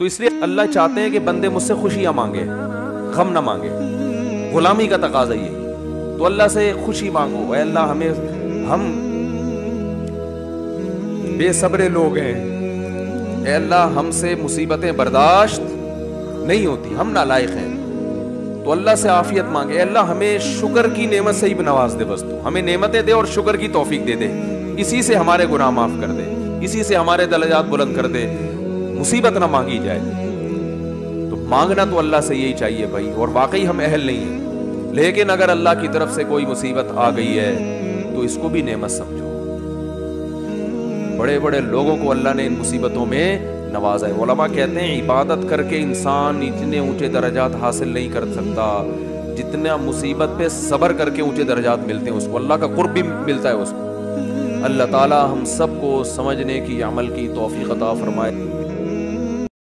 تو اس لیے اللہ چاہتے ہیں کہ بندے مجھ سے خوشیاں مانگے، غم نہ مانگے، غلامی کا تقاضا یہی۔ تو اللہ سے خوشی مانگو، اے اللہ ہم بے صبر لوگ ہیں، اے اللہ ہم سے مصیبتیں برداشت نہیں ہوتی، ہم نالائق ہیں۔ تو اللہ سے عافیت مانگے، اے اللہ ہمیں شکر کی نعمت سے ہی نواز دے، بس تو ہمیں نعمتیں دے اور شکر کی توفیق دے دے، اسی سے ہمارے گناہ معاف کر دے، اسی سے ہمارے درجات بلند کر دے، مصیبت نہ مانگی جائے۔ تو مانگنا تو اللہ سے یہی چاہیے بھائی، اور واقعی ہم اہل نہیں ہیں، لیکن اگر اللہ کی طرف سے کوئی مصیبت آ گئی ہے تو اس کو بھی نعمت سمجھو۔ بڑے بڑے لوگوں کو اللہ نے ان مصیبتوں میں نوازا ہے۔ علماء کہتے ہیں عبادت کر کے انسان اتنے اونچے درجات حاصل نہیں کر سکتا جتنا مصیبت پہ صبر کر کے اونچے درجات ملتے ہیں، اس کو اللہ کا قرب بھی ملتا ہے اس کو۔ اللہ تعالی ہم سب کو سمجھنے کی، عمل کی توفیق عطا فرمائے۔